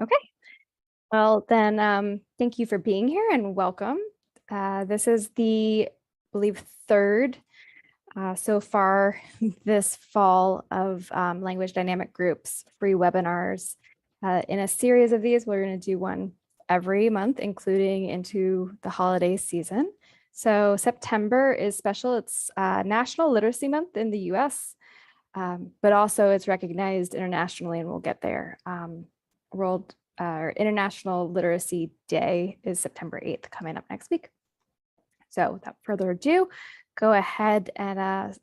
Okay, well then, thank you for being here and welcome. This is the, I believe, third so far this fall of Language Dynamic Groups free webinars. In a series of these, we're going to do one every month, including into the holiday season. So September is special. It's National Literacy Month in the US, but also it's recognized internationally, and we'll get there. World or International Literacy Day is September 8th, coming up next week. So without further ado, go ahead and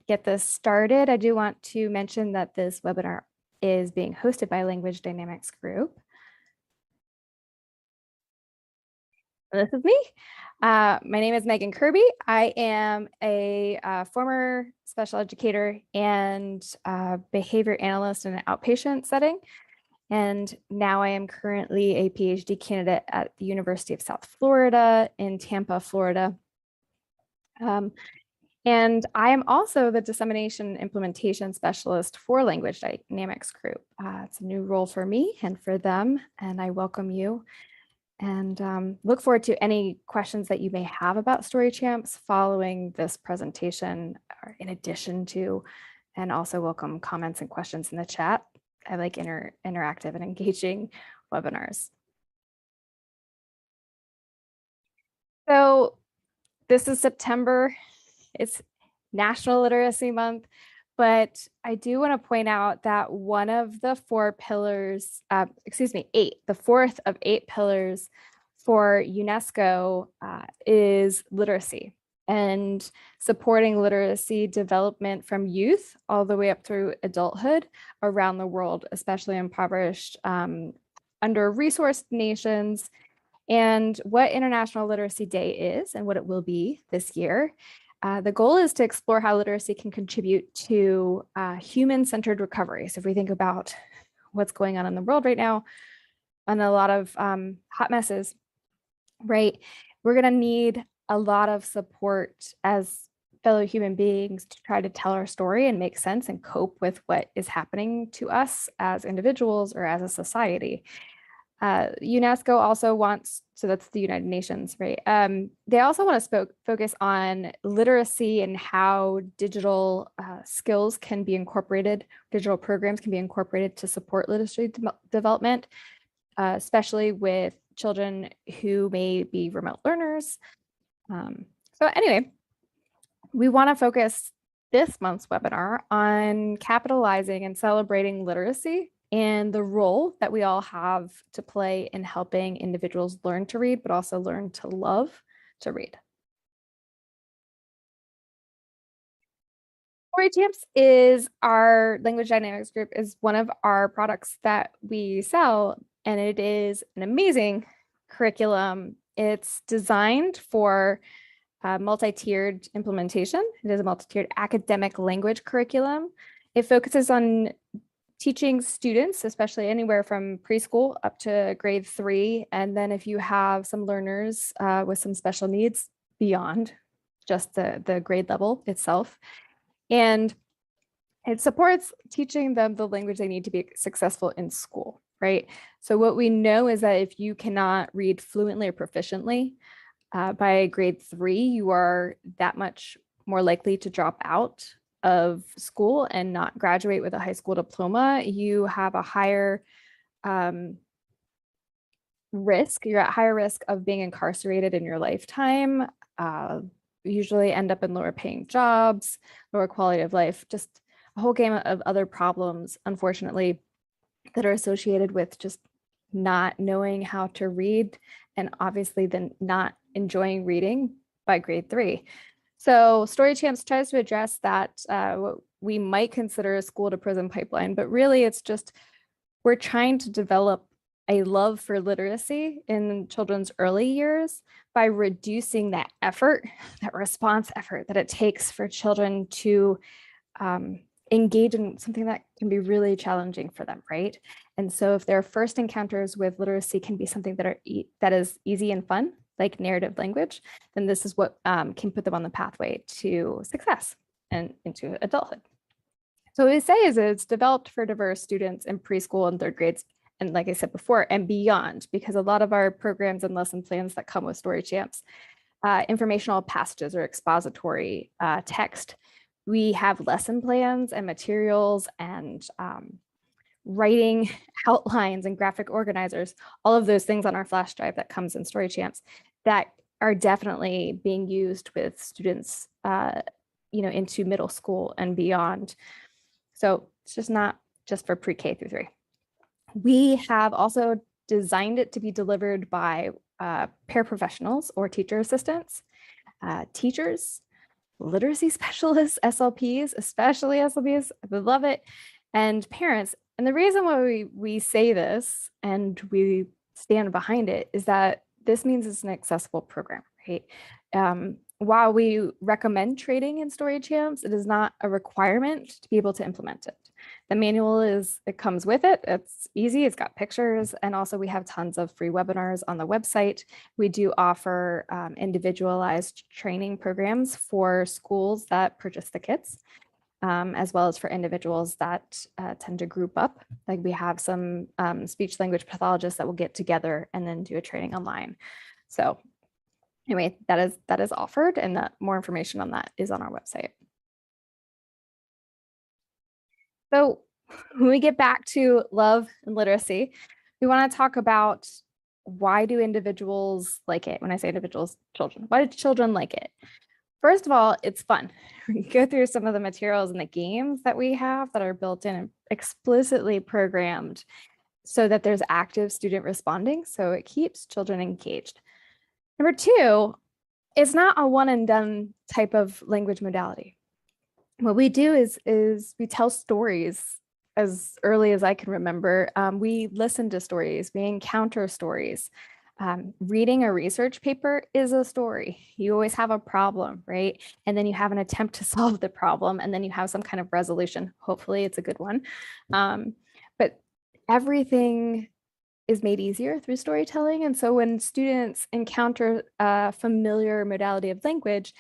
get this started. I do want to mention that this webinar is being hosted by Language Dynamics Group. This is me. My name is Megan Kirby. I am a former special educator and behavior analyst in an outpatient setting. And now I am currently a PhD candidate at the University of South Florida in Tampa, Florida. And I am also the dissemination implementation specialist for Language Dynamics Group. It's a new role for me and for them, and I welcome you. And look forward to any questions that you may have about Story Champs following this presentation, or in addition to, and also welcome comments and questions in the chat. I like interactive and engaging webinars. So this is September. It's National Literacy Month, but I do want to point out that one of the four pillars, the fourth of 8 pillars for UNESCO is literacy and supporting literacy development from youth all the way up through adulthood around the world, especially impoverished, under-resourced nations. And what International Literacy Day is and what it will be this year. The goal is to explore how literacy can contribute to human-centered recovery. So if we think about what's going on in the world right now, and a lot of hot messes, right? We're going to need a lot of support as fellow human beings to try to tell our story and make sense and cope with what is happening to us as individuals or as a society. UNESCO also wants, so that's the United Nations, right? They also want to focus on literacy and how digital skills can be incorporated, digital programs can be incorporated to support literacy development, especially with children who may be remote learners. So anyway, we want to focus this month's webinar on capitalizing and celebrating literacy and the role that we all have to play in helping individuals learn to read, but also learn to love to read. Story Champs is our Language Dynamics Group, is one of our products that we sell, and it is an amazing curriculum. It's designed for multi-tiered implementation. It is a multi-tiered academic language curriculum. It focuses on teaching students, especially anywhere from preschool up to grade 3. And then if you have some learners with some special needs beyond just the grade level itself. And it supports teaching them the language they need to be successful in school, right? So what we know is that if you cannot read fluently or proficiently by grade 3, you are that much more likely to drop out of school and not graduate with a high school diploma. You have a higher risk, you're at higher risk of being incarcerated in your lifetime, usually end up in lower paying jobs, lower quality of life, just a whole gamut of other problems, unfortunately, that are associated with just not knowing how to read, and obviously then not enjoying reading by grade 3. So Story Champs tries to address that, what we might consider a school to prison pipeline, but really it's just, we're trying to develop a love for literacy in children's early years by reducing that effort, that response effort that it takes for children to engage in something that can be really challenging for them, right? And so if their first encounters with literacy can be something that is easy and fun, like narrative language, then this is what can put them on the pathway to success and into adulthood. So what we say is it's developed for diverse students in preschool and 3rd grades and like I said before, and beyond, because a lot of our programs and lesson plans that come with Story Champs, informational passages or expository text, we have lesson plans and materials and writing outlines and graphic organizers, all of those things on our flash drive that comes in Story Champs that are definitely being used with students, into middle school and beyond. So it's just not just for pre-K through 3. We have also designed it to be delivered by paraprofessionals or teacher assistants, teachers, literacy specialists, SLPs, especially SLPs, I love it, and parents. And the reason why we say this and we stand behind it is that this means it's an accessible program, right? While we recommend trading in Story Champs, it is not a requirement to be able to implement it. The manual it comes with it. It's easy, it's got pictures, and also we have tons of free webinars on the website. We do offer individualized training programs for schools that purchase the kits, as well as for individuals that tend to group up. Like we have some speech language pathologists that will get together and then do a training online. So anyway, that is offered, and that more information on that is on our website. So when we get back to love and literacy, we want to talk about, why do individuals like it? When I say individuals, children, why do children like it? First of all, it's fun. We go through some of the materials and the games that we have that are built in and explicitly programmed so that there's active student responding. So it keeps children engaged. Number 2, it's not a one and done type of language modality. What we do is we tell stories as early as I can remember. We listen to stories, we encounter stories. Reading a research paper is a story. You always have a problem, right? And then you have an attempt to solve the problem, and then you have some kind of resolution. Hopefully it's a good one. But everything is made easier through storytelling. And so when students encounter a familiar modality of language,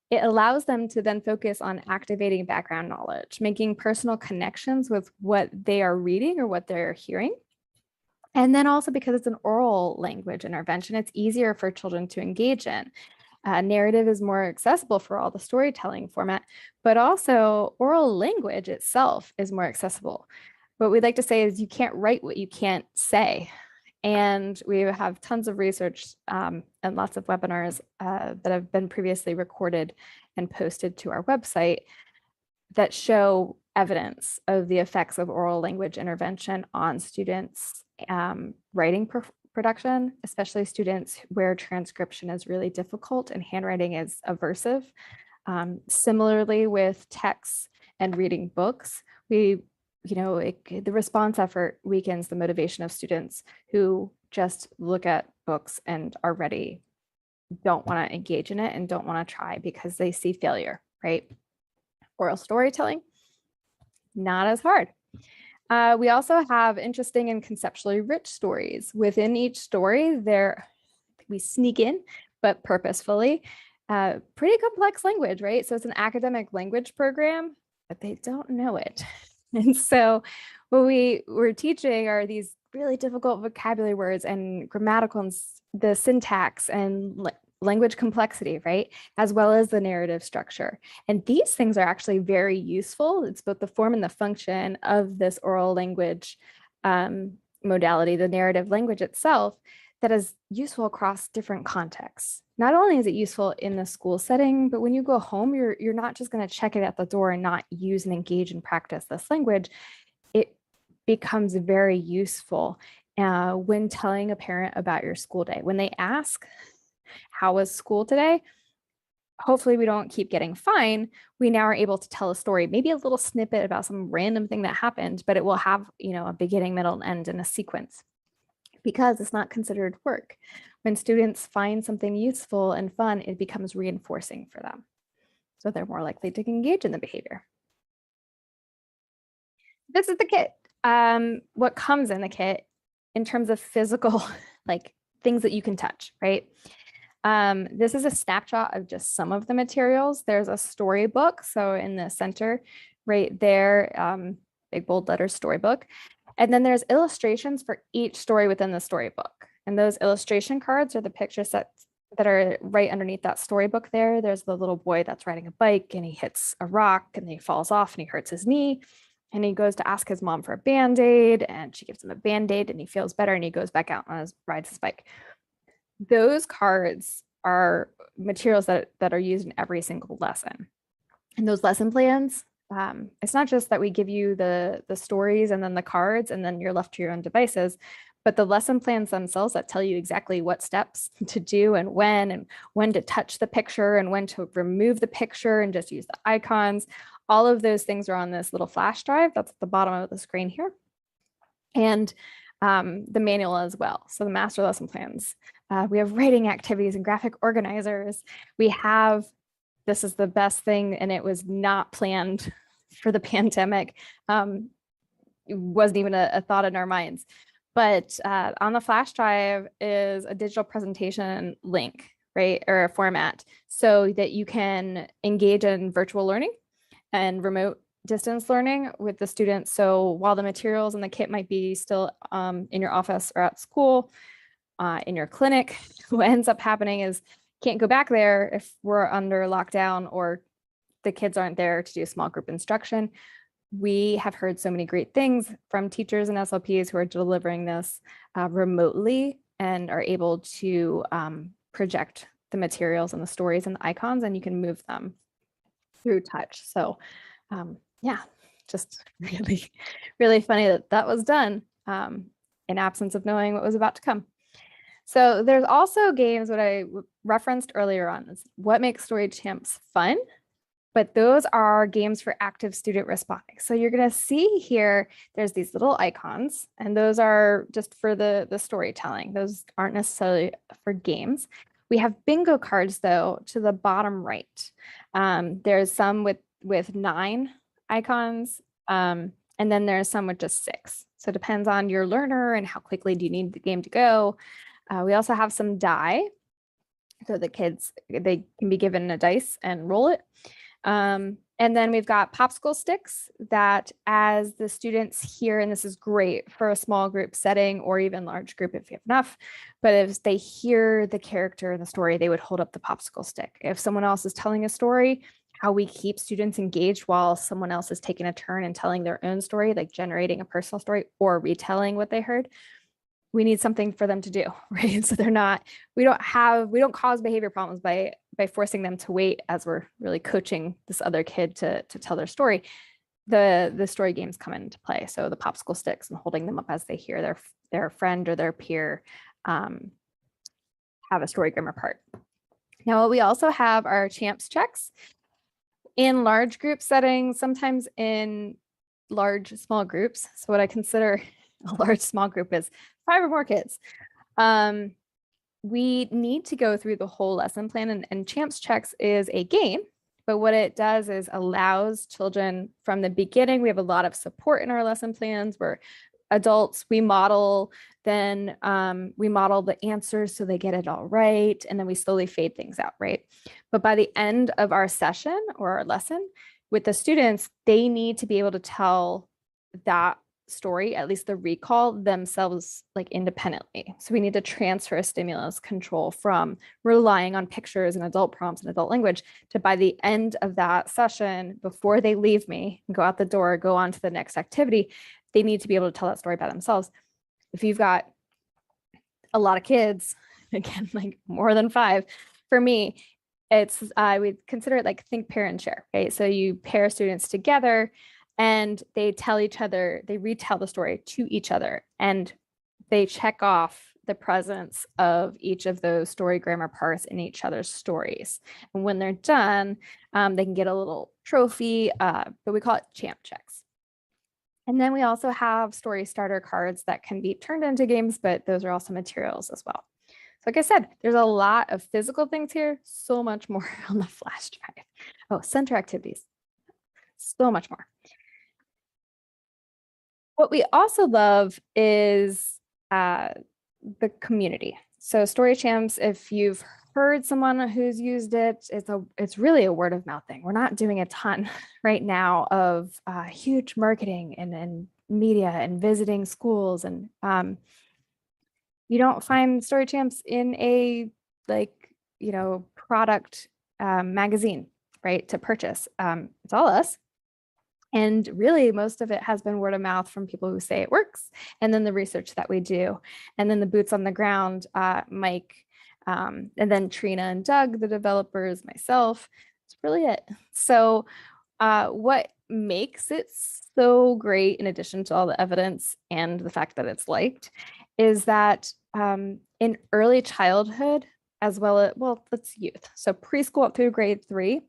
it allows them to then focus on activating background knowledge, making personal connections with what they are reading or what they're hearing. And then also, because it's an oral language intervention, it's easier for children to engage in. Narrative is more accessible for all the storytelling format, but also oral language itself is more accessible. What we'd like to say is you can't write what you can't say. And we have tons of research and lots of webinars that have been previously recorded and posted to our website that show evidence of the effects of oral language intervention on students' writing production, especially students where transcription is really difficult and handwriting is aversive. Similarly with texts and reading books, the response effort weakens the motivation of students who just look at books and don't want to engage in it and don't want to try because they see failure, right? Oral storytelling, not as hard. We also have interesting and conceptually rich stories. Within each story, we sneak in, but purposefully, pretty complex language, right? So it's an academic language program, but they don't know it. And so what we're teaching are these really difficult vocabulary words and grammatical and the syntax and language complexity, right? As well as the narrative structure. And these things are actually very useful. It's both the form and the function of this oral language modality, the narrative language itself, that is useful across different contexts. Not only is it useful in the school setting, but when you go home, you're not just going to check it at the door and not use and engage and practice this language. It becomes very useful when telling a parent about your school day. When they ask, how was school today? Hopefully we don't keep getting fine. We now are able to tell a story, maybe a little snippet about some random thing that happened, but it will have, a beginning, middle, and end in a sequence, because it's not considered work. When students find something useful and fun, it becomes reinforcing for them. So they're more likely to engage in the behavior. This is the kit. What comes in the kit in terms of physical, like things that you can touch, right? This is a snapshot of just some of the materials. There's a storybook. So in the center right there, big bold letters, storybook. And then there's illustrations for each story within the storybook. And those illustration cards are the picture sets that are right underneath that storybook there. There's the little boy that's riding a bike and he hits a rock and he falls off and he hurts his knee. And he goes to ask his mom for a Band-Aid and she gives him a Band-Aid and he feels better and he goes back out on his rides his bike. Those cards are materials that are used in every single lesson. And those lesson plans, it's not just that we give you the stories and then the cards and then you're left to your own devices, but the lesson plans themselves that tell you exactly what steps to do and when to touch the picture and when to remove the picture and just use the icons. All of those things are on this little flash drive that's at the bottom of the screen here. And the manual as well. So the master lesson plans. We have writing activities and graphic organizers. We have, this is the best thing, and it was not planned for the pandemic. It wasn't even a thought in our minds. But on the flash drive is a digital presentation link, right? Or a format so that you can engage in virtual learning and remote distance learning with the students. So while the materials and the kit might be still in your office or at school, in your clinic, what ends up happening is can't go back there if we're under lockdown or the kids aren't there to do small group instruction. We have heard so many great things from teachers and SLPs who are delivering this remotely and are able to project the materials and the stories and the icons, and you can move them through touch. So yeah, just really, really funny that that was done in absence of knowing what was about to come. So there's also games, what I referenced earlier on, is what makes Story Champs fun. But those are games for active student responding. So you're going to see here, there's these little icons, and those are just for the storytelling. Those aren't necessarily for games. We have bingo cards, though, to the bottom right. There's some with 9 icons, and then there's some with just 6. So it depends on your learner and how quickly do you need the game to go. We also have some die. So the kids, they can be given a dice and roll it. And then we've got popsicle sticks that as the students hear, and this is great for a small group setting or even large group if you have enough, but if they hear the character in the story, they would hold up the popsicle stick. If someone else is telling a story, how we keep students engaged while someone else is taking a turn and telling their own story, like generating a personal story or retelling what they heard. We need something for them to do, right? So we don't cause behavior problems by forcing them to wait as we're really coaching this other kid to tell their story. The story games come into play. So the popsicle sticks and holding them up as they hear their friend or their peer have a story grammar part. Now, what we also have are champs checks in large group settings, sometimes in large small groups. So what I consider a large small group is 5 or more kids. We need to go through the whole lesson plan, and Champs Checks is a game, but what it does is allows children from the beginning. We have a lot of support in our lesson plans where adults, we model the answers so they get it all right, and then we slowly fade things out, right? But by the end of our session or our lesson with the students, they need to be able to tell that story, at least the recall, themselves, like independently. So we need to transfer stimulus control from relying on pictures and adult prompts and adult language to, by the end of that session, before they leave me and go out the door, go on to the next activity, they need to be able to tell that story by themselves. If you've got a lot of kids, again, like more than 5, for me, it's I would consider it like think, pair, and share, right? So you pair students together and they tell each other, they retell the story to each other, and they check off the presence of each of those story grammar parts in each other's stories. And when they're done, they can get a little trophy, but we call it champ checks. And then we also have story starter cards that can be turned into games, but those are also materials as well. So like I said, there's a lot of physical things here, so much more on the flash drive. Oh, center activities, so much more. What we also love is the community. So Story Champs, if you've heard someone who's used it, it's really a word of mouth thing. We're not doing a ton right now of huge marketing and media and visiting schools. And you don't find story champs in a product magazine, right, to purchase. It's all us. And really, most of it has been word of mouth from people who say it works, and then the research that we do, and then the boots on the ground, Mike, and then Trina and Doug, the developers, myself. It's really it. So what makes it so great, in addition to all the evidence and the fact that it's liked, is that in early childhood, as well as, well, let's youth, so preschool up through grade 3,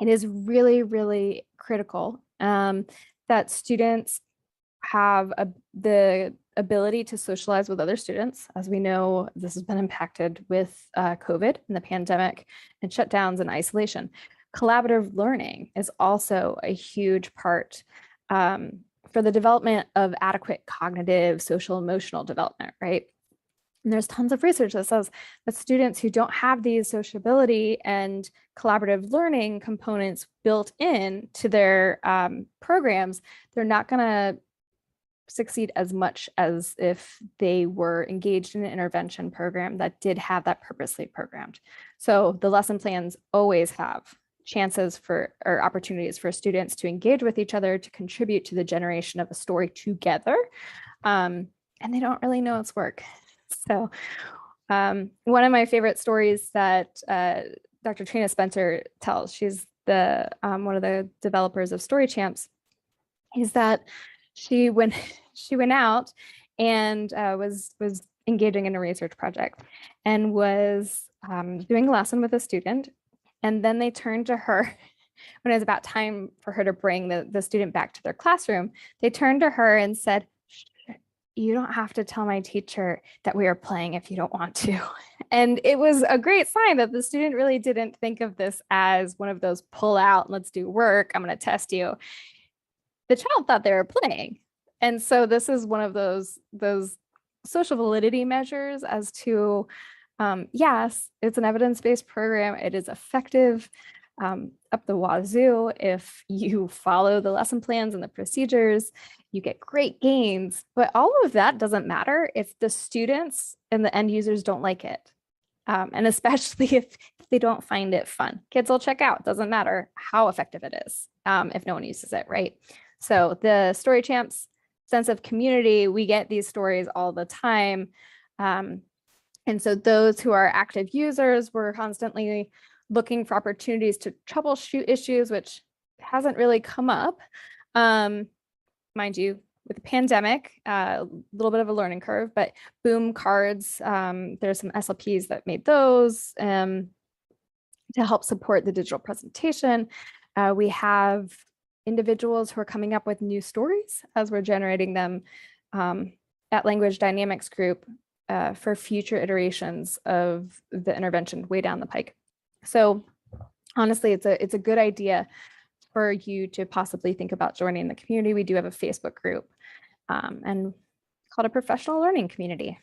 it is really, really critical that students have the ability to socialize with other students. As we know, this has been impacted with COVID and the pandemic and shutdowns and isolation. Collaborative learning is also a huge part for the development of adequate cognitive, social, emotional development, right? And there's tons of research that says that students who don't have these sociability and collaborative learning components built in to their programs, they're not going to succeed as much as if they were engaged in an intervention program that did have that purposely programmed. So the lesson plans always have chances for, or opportunities for, students to engage with each other, to contribute to the generation of a story together. And they don't really know it's work. So one of my favorite stories that Dr. Trina Spencer tells, she's the one of the developers of Story Champs, is that she went out and was engaging in a research project and was doing a lesson with a student. And then they turned to her when it was about time for her to bring the student back to their classroom. They turned to her and said, "You don't have to tell my teacher that we are playing if you don't want to." And it was a great sign that the student really didn't think of this as one of those pull out, let's do work, I'm going to test you. The child thought they were playing. And so this is one of those social validity measures as to, yes, it's an evidence-based program. It is effective up the wazoo. If you follow the lesson plans and the procedures, you get great gains, but all of that doesn't matter if the students and the end users don't like it. And especially if they don't find it fun. Kids will check out, doesn't matter how effective it is if no one uses it, right? So the Story Champs sense of community, we get these stories all the time. And so those who are active users, we're constantly looking for opportunities to troubleshoot issues, which hasn't really come up. Mind you, with the pandemic, a little bit of a learning curve, but Boom cards, there's some SLPs that made those to help support the digital presentation. We have individuals who are coming up with new stories as we're generating them at Language Dynamics Group for future iterations of the intervention way down the pike. So honestly, it's a good idea for you to possibly think about joining the community. We do have a Facebook group and called a professional learning community.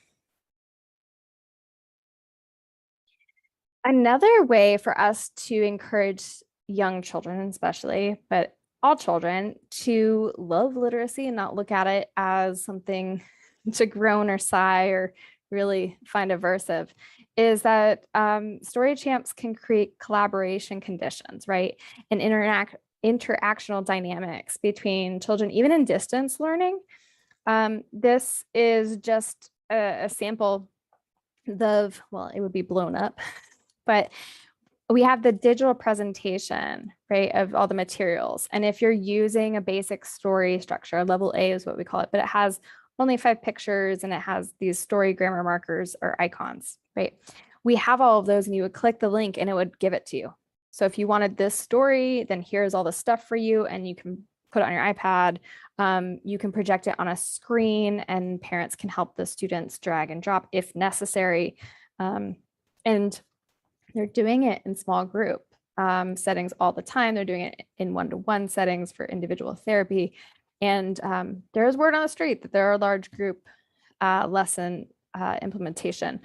Another way for us to encourage young children, especially, but all children, to love literacy and not look at it as something to groan or sigh or really find aversive, is that Story Champs can create collaboration conditions, right? And interactional dynamics between children, even in distance learning. This is just a sample of, well, it would be blown up, but we have the digital presentation, right, of all the materials. And if you're using a basic story structure, level A is what we call it, but it has only 5 pictures and it has these story grammar markers or icons, right? We have all of those and you would click the link and it would give it to you. So if you wanted this story, then here's all the stuff for you and you can put it on your iPad. You can project it on a screen and parents can help the students drag and drop if necessary. And they're doing it in small group settings all the time. They're doing it in one-to-one settings for individual therapy. And there's word on the street that there are large group lesson implementation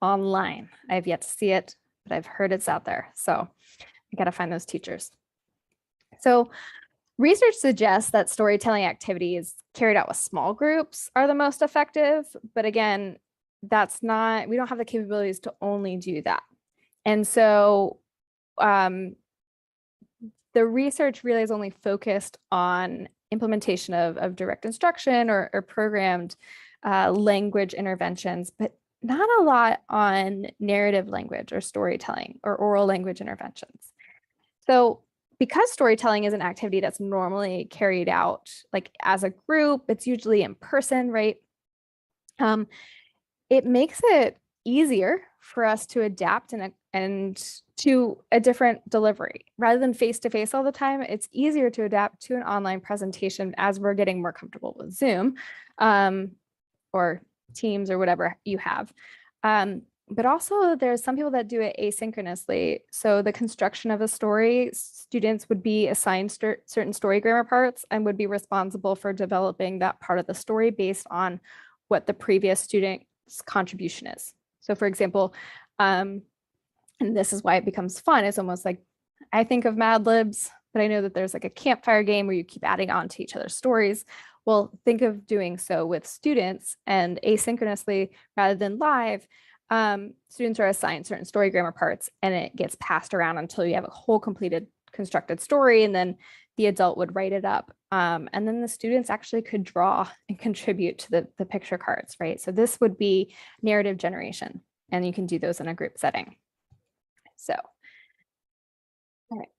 online. I've yet to see it, but I've heard it's out there. So I got to find those teachers. So Research suggests that storytelling activities carried out with small groups are the most effective. But again, that's not, we don't have the capabilities to only do that. And so um, the research really is only focused on implementation of direct instruction or programmed language interventions, but not a lot on narrative language or storytelling or oral language interventions. So because storytelling is an activity that's normally carried out like as a group, it's usually in person, right? It makes it easier for us to adapt and to a different delivery rather than face to face all the time. It's easier to adapt to an online presentation as we're getting more comfortable with Zoom or Teams or whatever you have. But also there's some people that do it asynchronously. So the construction of a story, students would be assigned certain story grammar parts and would be responsible for developing that part of the story based on what the previous student's contribution is. So for example, and this is why it becomes fun, it's almost like, I think of Mad Libs, but I know that there's like a campfire game where you keep adding on to each other's stories. Well, think of doing so with students and asynchronously rather than live. Students are assigned certain story grammar parts and it gets passed around until you have a whole completed constructed story, and then the adult would write it up. And then the students actually could draw and contribute to the picture cards, right? So this would be narrative generation, and you can do those in a group setting. So, all right.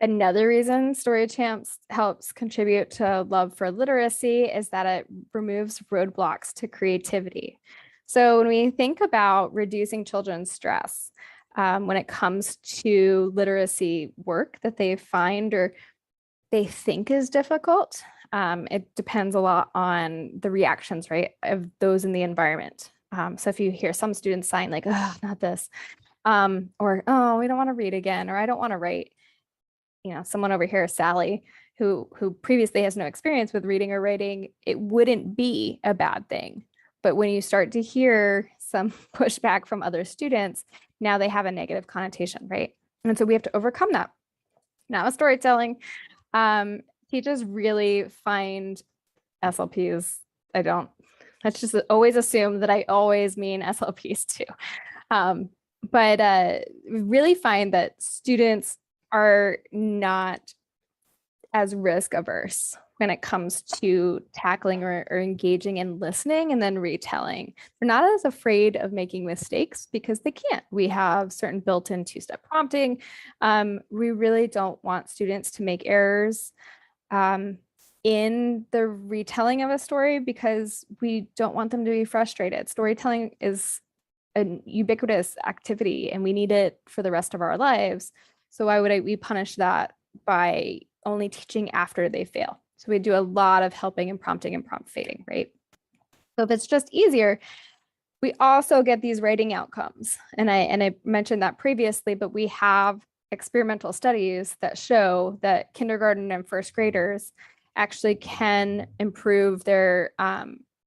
Another reason Story Champs helps contribute to love for literacy is that it removes roadblocks to creativity. So when we think about reducing children's stress, when it comes to literacy work that they find or they think is difficult, it depends a lot on the reactions, right, of those in the environment. So if you hear some students sign like, oh, not this, or, oh, we don't want to read again, or I don't want to write, someone over here, Sally, who previously has no experience with reading or writing, it wouldn't be a bad thing. But when you start to hear some pushback from other students, now they have a negative connotation, right? And so we have to overcome that. Now with storytelling, teachers really find SLPs. Let's just always assume that I always mean SLPs too. But really find that students are not as risk averse when it comes to tackling or engaging in listening and then retelling. They're not as afraid of making mistakes because they can't. We have certain built-in two-step prompting. We really don't want students to make errors in the retelling of a story because we don't want them to be frustrated. Storytelling is an ubiquitous activity and we need it for the rest of our lives. So why would we punish that by only teaching after they fail? So we do a lot of helping and prompting and prompt fading, right? So if it's just easier, we also get these writing outcomes. And I mentioned that previously, but we have experimental studies that show that kindergarten and first graders actually can improve their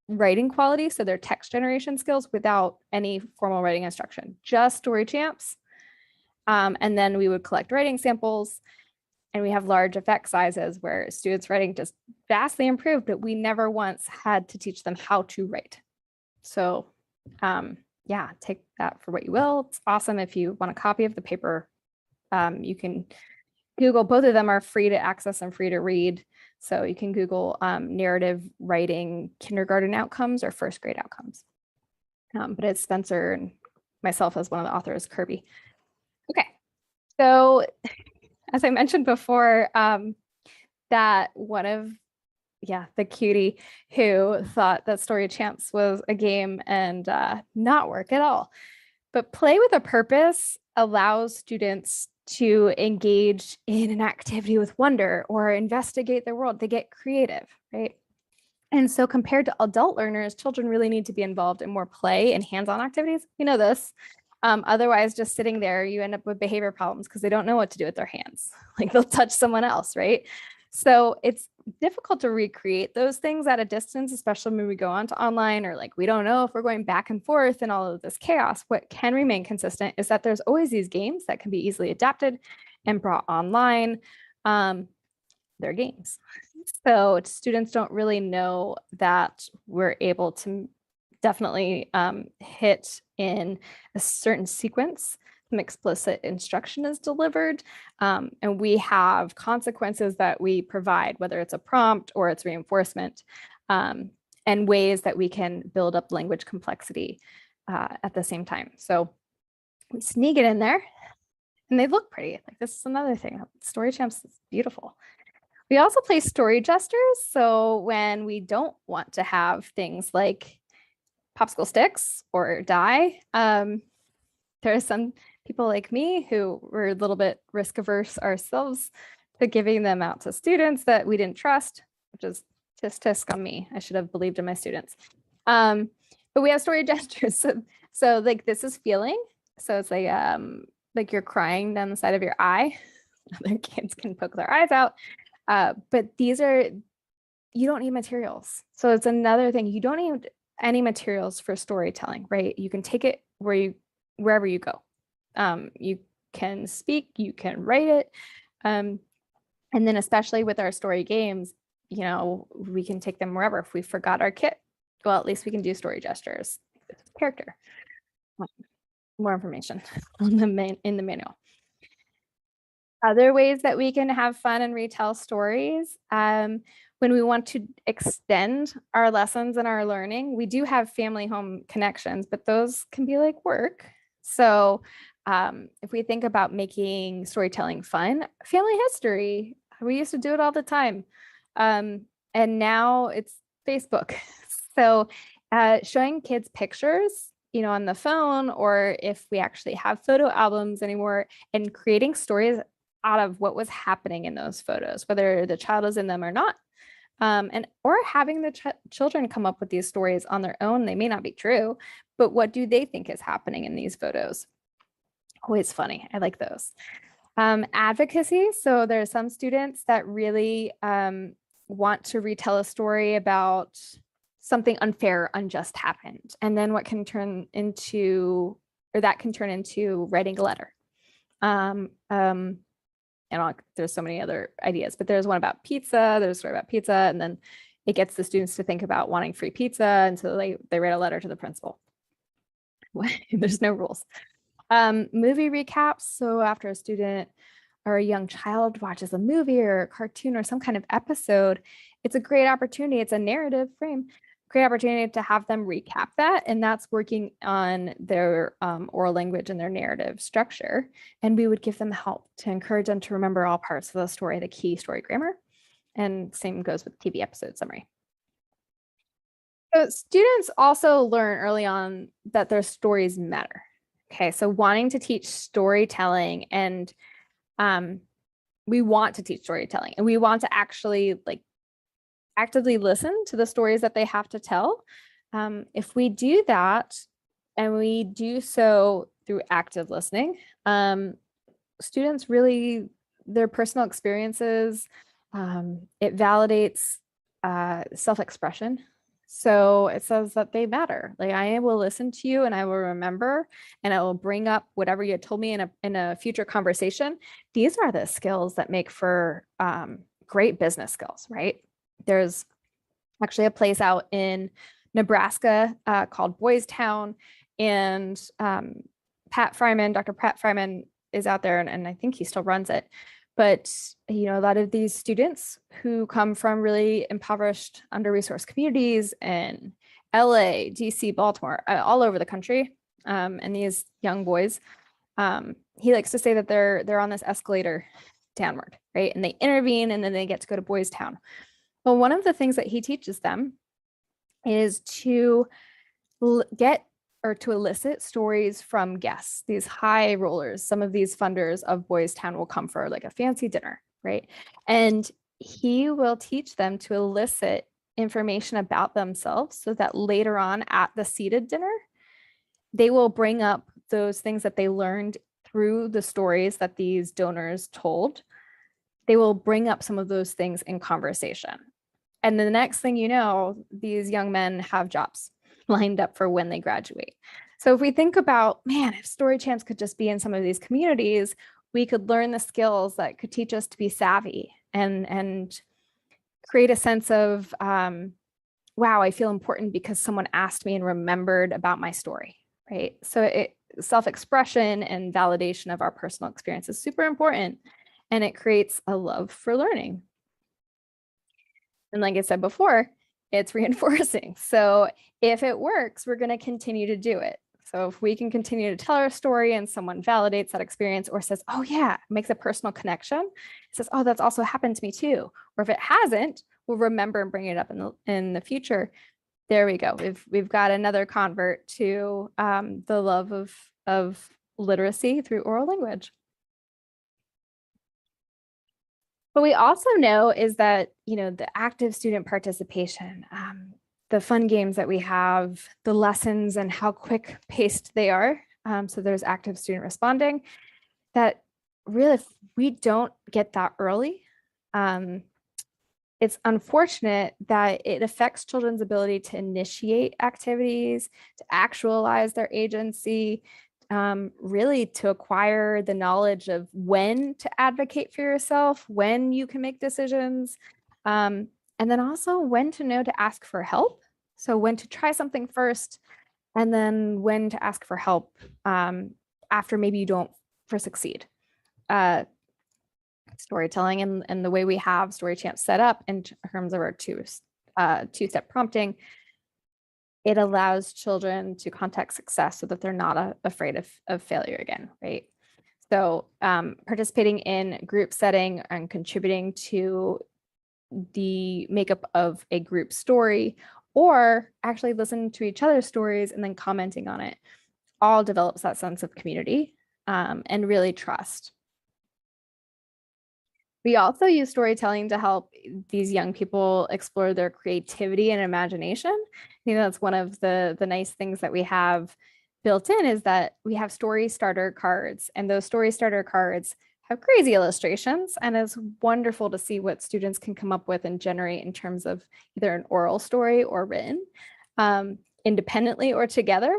writing quality, so their text generation skills, without any formal writing instruction, just Story Champs. And then we would collect writing samples, and we have large effect sizes where students' writing just vastly improved, but we never once had to teach them how to write. So yeah, take that for what you will. It's awesome. If you want a copy of the paper, you can Google, both of them are free to access and free to read. So you can Google narrative writing kindergarten outcomes or first grade outcomes. But it's Spencer and myself as one of the authors, Kirby. Okay, so as I mentioned before, that one of the cutie who thought that Story Champs was a game and not work at all. But play with a purpose allows students to engage in an activity with wonder or investigate their world. They get creative, right? And so compared to adult learners, children really need to be involved in more play and hands-on activities. We know this. Otherwise, just sitting there, you end up with behavior problems because they don't know what to do with their hands. Like they'll touch someone else, right? So it's difficult to recreate those things at a distance, especially when we go on to online, or like we don't know if we're going back and forth and all of this chaos. What can remain consistent is that there's always these games that can be easily adapted and brought online, their games. So students don't really know that we're able to definitely hit in a certain sequence. Some explicit instruction is delivered, and we have consequences that we provide, whether it's a prompt or it's reinforcement, and ways that we can build up language complexity at the same time. So we sneak it in there, and they look pretty. Like, this is another thing. Story Champs is beautiful. We also play story jesters. So when we don't want to have things like popsicle sticks or die, there are some people like me who were a little bit risk averse ourselves to giving them out to students that we didn't trust, which is tisk on me. I should have believed in my students. But we have story gestures. So like, this is feeling. So it's like you're crying down the side of your eye. Other kids can poke their eyes out. But you don't need materials. So it's another thing. You don't need any materials for storytelling, right? You can take it wherever you go. You can speak, you can write it. And then especially with our story games, we can take them wherever. If we forgot our kit, well, at least we can do story gestures. Character. More information in the manual. Other ways that we can have fun and retell stories, when we want to extend our lessons and our learning, we do have family home connections, but those can be like work. So if we think about making storytelling fun, family history, we used to do it all the time. And now it's Facebook. So showing kids pictures, on the phone, or if we actually have photo albums anymore, and creating stories out of what was happening in those photos, whether the child is in them or not, or having the children come up with these stories on their own. They may not be true, but what do they think is happening in these photos? Always funny. I like those. Advocacy. So there are some students that really want to retell a story about something unfair, unjust happened, and then that can turn into writing a letter. And there's so many other ideas, but there's one about pizza. There's a story about pizza, and then it gets the students to think about wanting free pizza, and so they write a letter to the principal. There's no rules. Movie recaps. So after a student or a young child watches a movie or a cartoon or some kind of episode, it's a great opportunity. It's a narrative frame. Great opportunity to have them recap that, and that's working on their oral language and their narrative structure. And we would give them help to encourage them to remember all parts of the story, the key story grammar, and same goes with TV episode summary. So students also learn early on that their stories matter. Okay, so wanting to teach storytelling, and we want to teach storytelling, and we want to actually actively listen to the stories that they have to tell. If we do that, and we do so through active listening, students really, their personal experiences, it validates self-expression. So it says that they matter. Like, I will listen to you, and I will remember, and I will bring up whatever you told me in a future conversation. These are the skills that make for great business skills, right? There's actually a place out in Nebraska called Boys Town, and Dr. Pat Fryman is out there, and I think he still runs it. But, a lot of these students who come from really impoverished, under-resourced communities in LA, DC, Baltimore, all over the country, and these young boys, he likes to say that they're on this escalator downward, right? And they intervene, and then they get to go to Boys Town. Well, one of the things that he teaches them is to elicit stories from guests, these high rollers. Some of these funders of Boys Town will come for like a fancy dinner, right? And he will teach them to elicit information about themselves so that later on at the seated dinner, they will bring up those things that they learned through the stories that these donors told. They will bring up some of those things in conversation. And the next thing you know, these young men have jobs lined up for when they graduate. So if we think about, man, if Story Champs could just be in some of these communities, we could learn the skills that could teach us to be savvy and create a sense of, wow, I feel important because someone asked me and remembered about my story, right? So self-expression and validation of our personal experience is super important, and it creates a love for learning. And like I said before, it's reinforcing. So if it works, we're going to continue to do it. So if we can continue to tell our story and someone validates that experience or says, oh yeah, makes a personal connection, says, oh, that's also happened to me too. Or if it hasn't, we'll remember and bring it up in the future. There we go. We've got another convert to the love of literacy through oral language. What we also know is that, the active student participation, the fun games that we have, the lessons and how quick paced they are. So there's active student responding, that really, if we don't get that early, it's unfortunate that it affects children's ability to initiate activities, to actualize their agency, really to acquire the knowledge of when to advocate for yourself, when you can make decisions, and then also when to know to ask for help. So when to try something first, and then when to ask for help after maybe you don't first succeed. Storytelling and the way we have Story Champs set up in terms of our two-step prompting, it allows children to contact success so that they're not afraid of failure again, right? So participating in group setting and contributing to the makeup of a group story, or actually listen to each other's stories and then commenting on it, all develops that sense of community and really trust. We also use storytelling to help these young people explore their creativity and imagination. I think that's one of the nice things that we have built in, is that we have story starter cards, and those story starter cards have crazy illustrations, and it's wonderful to see what students can come up with and generate in terms of either an oral story or written, independently or together.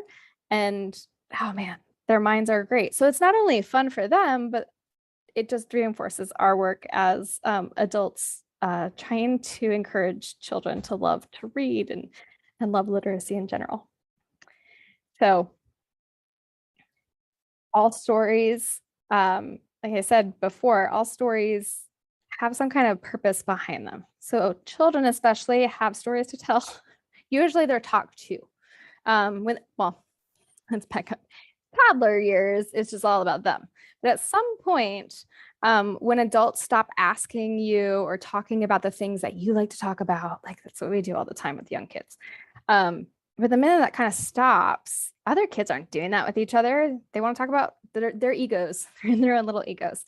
And oh man, their minds are great. So it's not only fun for them, but it just reinforces our work as adults trying to encourage children to love to read and love literacy in general. So all stories, like I said before, all stories have some kind of purpose behind them. So children especially have stories to tell. Usually they're talked to. Let's back up. Toddler years, it's just all about them. But at some point, when adults stop asking you or talking about the things that you like to talk about, like that's what we do all the time with young kids. But the minute that kind of stops, other kids aren't doing that with each other. They want to talk about their egos, their own little egos.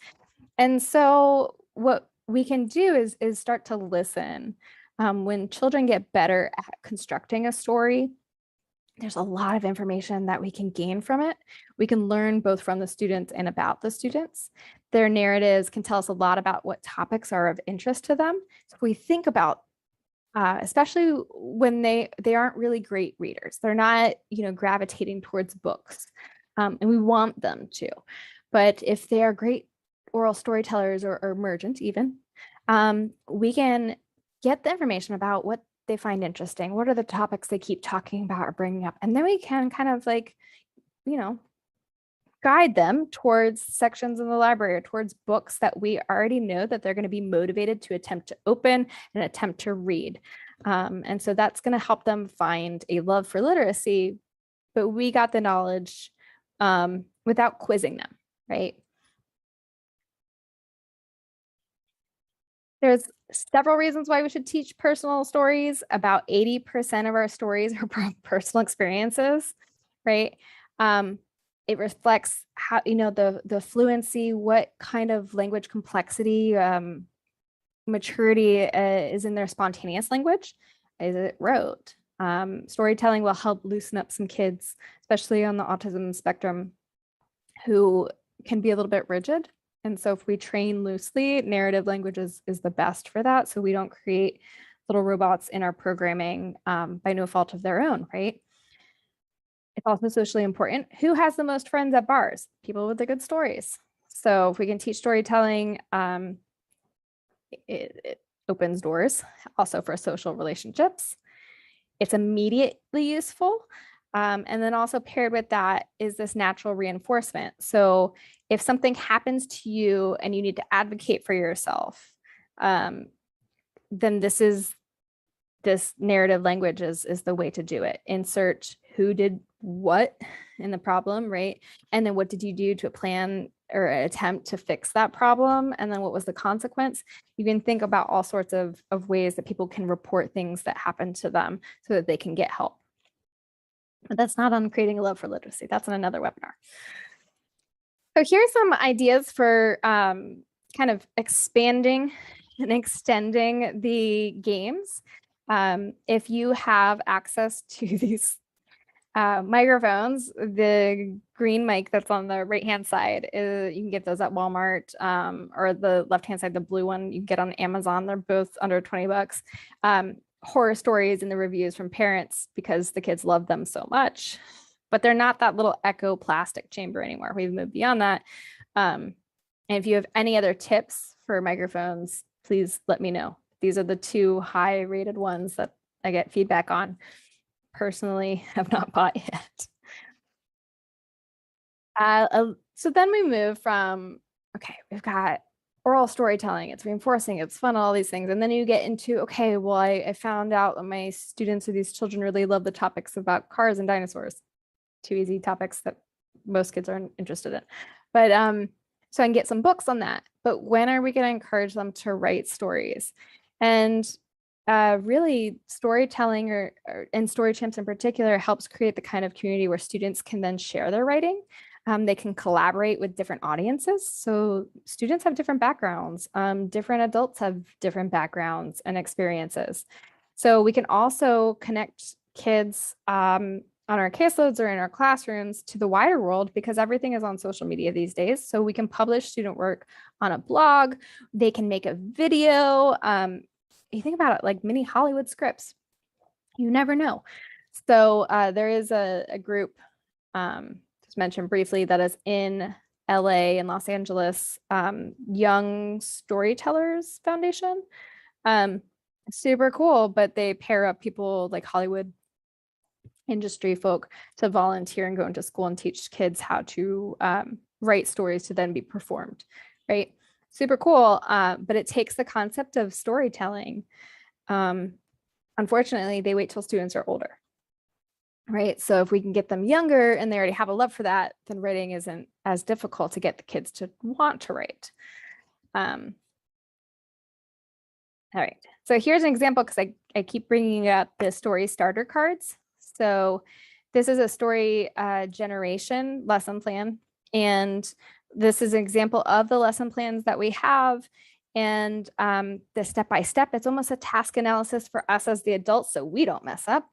And so what we can do is start to listen. When children get better at constructing a story, there's a lot of information that we can gain from it. We can learn both from the students and about the students. Their narratives can tell us a lot about what topics are of interest to them. So if we think about, especially when they aren't really great readers, they're not, gravitating towards books, and we want them to. But if they are great oral storytellers or emergent even, we can get the information about what they find interesting. What are the topics they keep talking about or bringing up? And then we can kind of guide them towards sections in the library or towards books that we already know that they're going to be motivated to attempt to open and attempt to read. And so that's going to help them find a love for literacy, but we got the knowledge without quizzing them, right? There's several reasons why we should teach personal stories. About 80% of our stories are personal experiences, right? It reflects how, the fluency, what kind of language complexity, maturity is in their spontaneous language. Is it rote? Storytelling will help loosen up some kids, especially on the autism spectrum, who can be a little bit rigid. And so if we train loosely, narrative language is the best for that. So we don't create little robots in our programming by no fault of their own, right? It's also socially important. Who has the most friends at bars? People with the good stories. So if we can teach storytelling, it opens doors also for social relationships. It's immediately useful. And then also paired with that is this natural reinforcement. So if something happens to you and you need to advocate for yourself, then this narrative language is the way to do it. Insert who did what in the problem, right? And then what did you do to plan or attempt to fix that problem? And then what was the consequence? You can think about all sorts of ways that people can report things that happen to them so that they can get help. But that's not on creating a love for literacy. That's in another webinar. So here's some ideas for kind of expanding and extending the games. If you have access to these microphones, the green mic that's on the right-hand side, you can get those at Walmart, or the left-hand side, the blue one, you can get on Amazon. They're both under 20 bucks. Horror stories in the reviews from parents because the kids love them so much, but they're not that little echo plastic chamber anymore. We've moved beyond that. And if you have any other tips for microphones, please let me know. These are the two high rated ones that I get feedback on. Personally, have not bought yet. So then we move from, okay, we've got oral storytelling, it's reinforcing, it's fun, all these things. And then you get into, okay, well, I found out that my students or these children really love the topics about cars and dinosaurs. Two easy topics that most kids aren't interested in. But so I can get some books on that. But when are we going to encourage them to write stories? And really storytelling and story champs in particular helps create the kind of community where students can then share their writing. They can collaborate with different audiences. So students have different backgrounds. Different adults have different backgrounds and experiences. So we can also connect kids on our caseloads or in our classrooms to the wider world because everything is on social media these days. So we can publish student work on a blog. They can make a video. You think about it like mini Hollywood scripts. You never know. So there is a group, just mentioned briefly, that is in LA and Los Angeles, Young Storytellers Foundation. Super cool, but they pair up people like Hollywood industry folk to volunteer and go into school and teach kids how to write stories to then be performed, right? Super cool, but it takes the concept of storytelling. Unfortunately, they wait till students are older, right? So if we can get them younger and they already have a love for that, then writing isn't as difficult to get the kids to want to write. All right, so here's an example because I keep bringing up the story starter cards. So this is a story generation lesson plan. And this is an example of the lesson plans that we have. And the step-by-step, it's almost a task analysis for us as the adults so we don't mess up.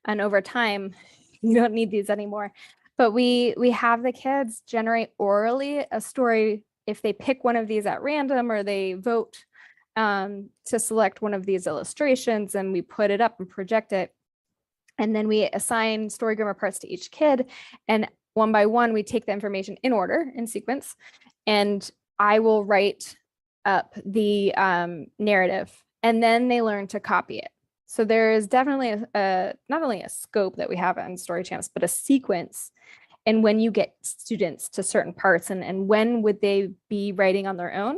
And over time, you don't need these anymore. But we have the kids generate orally a story if they pick one of these at random or they vote to select one of these illustrations, and we put it up and project it. And then we assign story grammar parts to each kid. And one by one, we take the information in order, in sequence, and I will write up the narrative. And then they learn to copy it. So there is definitely not only a scope that we have on Story Champs, but a sequence. And when you get students to certain parts and when would they be writing on their own?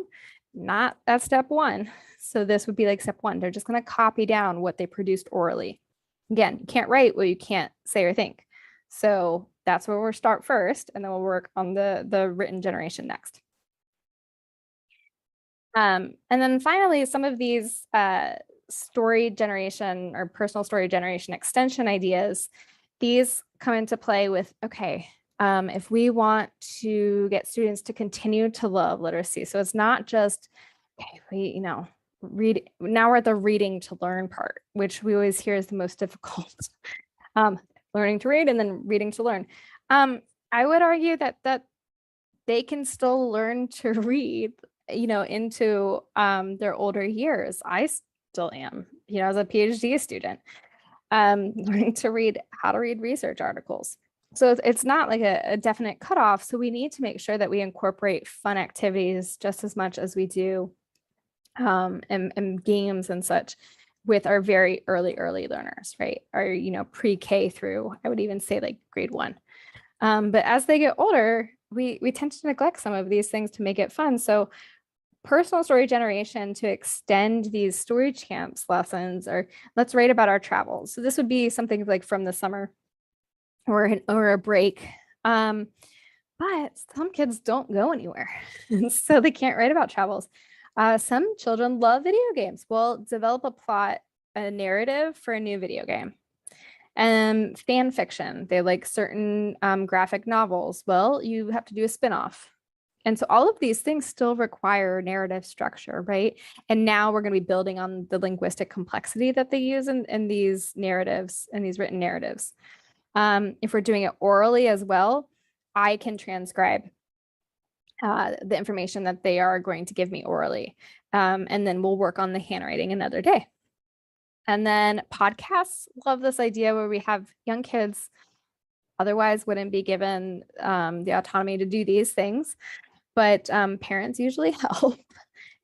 Not at step one. So this would be like step one. They're just going to copy down what they produced orally. Again, you can't write what you can't say or think. So that's where we'll start first, and then we'll work on the written generation next. And then finally, some of these story generation or personal story generation extension ideas, these come into play with, okay, if we want to get students to continue to love literacy, so it's not just, okay, read. Now we're at the reading to learn part, which we always hear is the most difficult. Learning to read and then reading to learn. I would argue that they can still learn to read, into their older years. I still am, as a PhD student, learning to read how to read research articles. So it's not like a definite cutoff. So we need to make sure that we incorporate fun activities just as much as we do and games and such with our very early learners, right? Or, pre-K through, I would even say like grade 1. But as they get older, we tend to neglect some of these things to make it fun. So personal story generation to extend these story champs lessons, or let's write about our travels. So this would be something like from the summer or a break. But some kids don't go anywhere, so they can't write about travels. Some children love video games. Well, develop a plot, a narrative for a new video game. Fan fiction, they like certain graphic novels. Well, you have to do a spin-off. And so all of these things still require narrative structure, right? And now we're going to be building on the linguistic complexity that they use in these narratives and these written narratives. If we're doing it orally as well, I can transcribe the information that they are going to give me orally. And then we'll work on the handwriting another day. And then podcasts, love this idea where we have young kids otherwise wouldn't be given the autonomy to do these things, but parents usually help.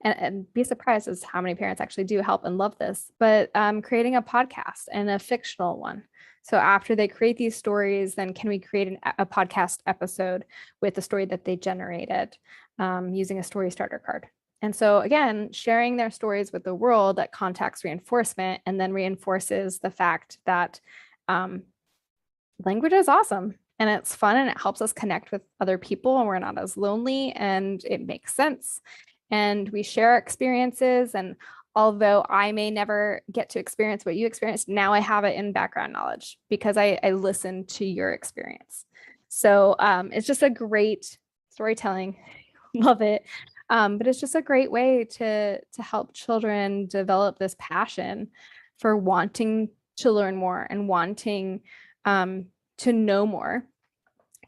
And be surprised as how many parents actually do help and love this, but creating a podcast and a fictional one. So after they create these stories, then can we create a podcast episode with the story that they generated using a story starter card? And so again, sharing their stories with the world, that context reinforcement, and then reinforces the fact that language is awesome and it's fun and it helps us connect with other people and we're not as lonely and it makes sense. And we share our experiences. And although I may never get to experience what you experienced, now I have it in background knowledge because I listened to your experience. So it's just a great storytelling. Love it. But it's just a great way to help children develop this passion for wanting to learn more and wanting to know more,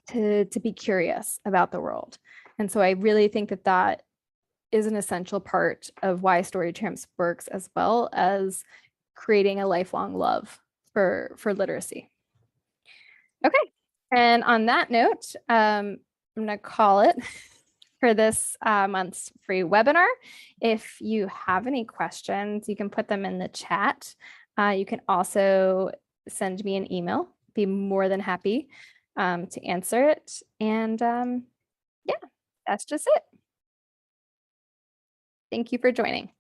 to be curious about the world. And so I really think that is an essential part of why Story Champs works, as well as creating a lifelong love for literacy. Okay. And on that note, I'm going to call it for this month's free webinar. If you have any questions, you can put them in the chat. You can also send me an email. Be more than happy to answer it. And yeah, that's just it. Thank you for joining.